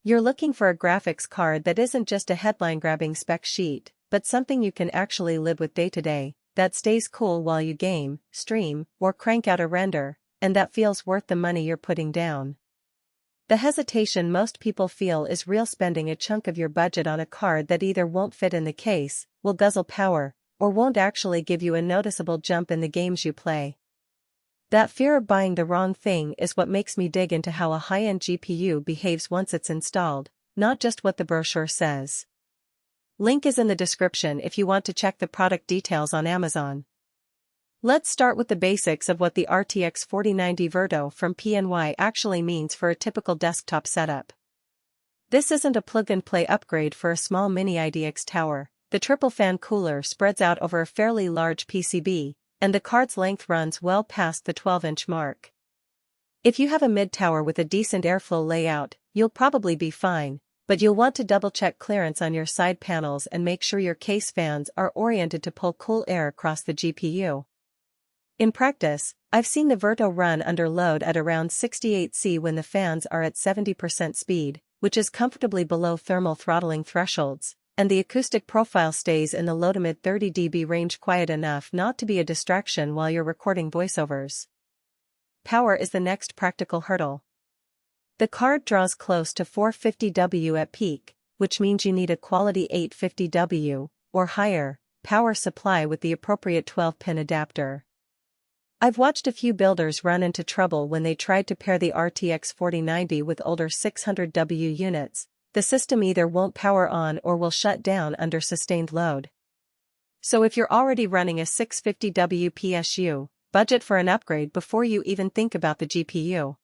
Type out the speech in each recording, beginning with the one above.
You're looking for a graphics card that isn't just a headline-grabbing spec sheet, but something you can actually live with day to day, that stays cool while you game, stream, or crank out a render, and that feels worth the money you're putting down. The hesitation most people feel is real, spending a chunk of your budget on a card that either won't fit in the case, will guzzle power, or won't actually give you a noticeable jump in the games you play. That fear of buying the wrong thing is what makes me dig into how a high-end GPU behaves once it's installed, not just what the brochure says. Link is in the description if you want to check the product details on Amazon. Let's start with the basics of what the RTX 4090 Verto from PNY actually means for a typical desktop setup. This isn't a plug-and-play upgrade for a small mini IDX tower. The triple fan cooler spreads out over a fairly large PCB, and the card's length runs well past the 12-inch mark. If you have a mid-tower with a decent airflow layout, you'll probably be fine, but you'll want to double-check clearance on your side panels and make sure your case fans are oriented to pull cool air across the GPU. In practice, I've seen the Verto run under load at around 68 C when the fans are at 70% speed, which is comfortably below thermal throttling thresholds, and the acoustic profile stays in the low to mid 30 dB range, quiet enough not to be a distraction while you're recording voiceovers. Power is the next practical hurdle. The card draws close to 450W at peak, which means you need a quality 850W, or higher, power supply with the appropriate 12-pin adapter. I've watched a few builders run into trouble when they tried to pair the RTX 4090 with older 600W units. The system either won't power on or will shut down under sustained load. So if you're already running a 650W PSU, budget for an upgrade before you even think about the GPU.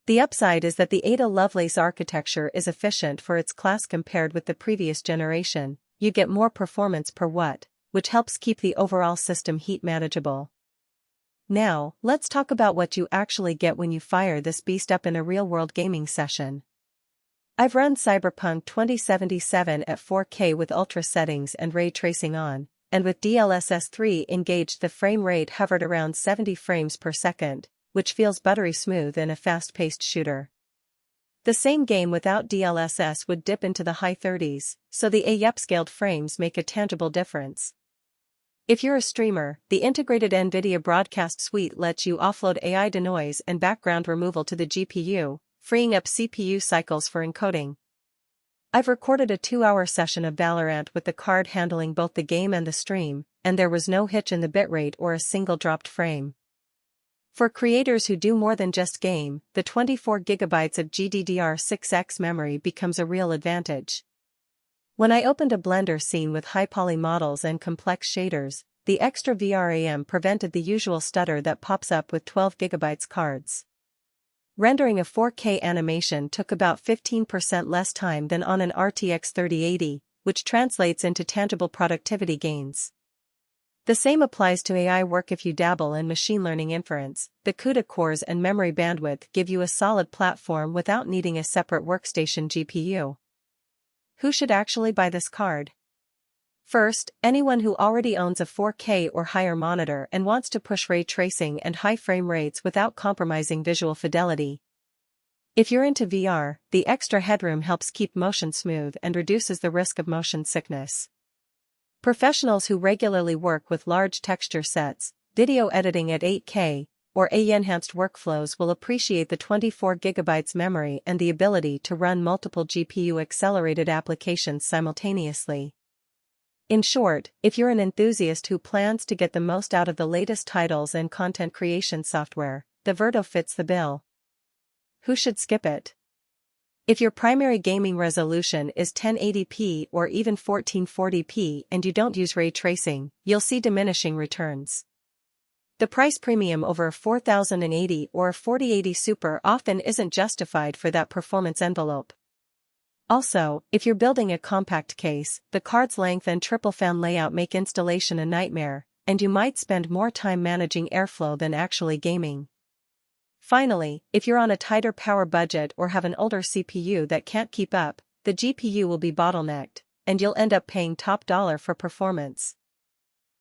The upside is that the Ada Lovelace architecture is efficient for its class compared with the previous generation. You get more performance per watt, which helps keep the overall system heat manageable. Now, let's talk about what you actually get when you fire this beast up in a real-world gaming session. I've run Cyberpunk 2077 at 4K with ultra settings and ray tracing on, and with DLSS 3 engaged the frame rate hovered around 70 frames per second, which feels buttery smooth in a fast-paced shooter. The same game without DLSS would dip into the high 30s, so the upscaled frames make a tangible difference. If you're a streamer, the integrated NVIDIA Broadcast Suite lets you offload AI denoise and background removal to the GPU, freeing up CPU cycles for encoding. I've recorded a 2-hour session of Valorant with the card handling both the game and the stream, and there was no hitch in the bitrate or a single dropped frame. For creators who do more than just game, the 24GB of GDDR6X memory becomes a real advantage. When I opened a Blender scene with high-poly models and complex shaders, the extra VRAM prevented the usual stutter that pops up with 12GB cards. Rendering a 4K animation took about 15% less time than on an RTX 3080, which translates into tangible productivity gains. The same applies to AI work. If you dabble in machine learning inference, the CUDA cores and memory bandwidth give you a solid platform without needing a separate workstation GPU. Who should actually buy this card? First, anyone who already owns a 4K or higher monitor and wants to push ray tracing and high frame rates without compromising visual fidelity. If you're into VR, the extra headroom helps keep motion smooth and reduces the risk of motion sickness. Professionals who regularly work with large texture sets, video editing at 8K, or AI-enhanced workflows will appreciate the 24GB memory and the ability to run multiple GPU-accelerated applications simultaneously. In short, if you're an enthusiast who plans to get the most out of the latest titles and content creation software, the Verto fits the bill. Who should skip it? If your primary gaming resolution is 1080p or even 1440p and you don't use ray tracing, you'll see diminishing returns. The price premium over a 4080 or a 4080 Super often isn't justified for that performance envelope. Also, if you're building a compact case, the card's length and triple fan layout make installation a nightmare, and you might spend more time managing airflow than actually gaming. Finally, if you're on a tighter power budget or have an older CPU that can't keep up, the GPU will be bottlenecked, and you'll end up paying top dollar for performance.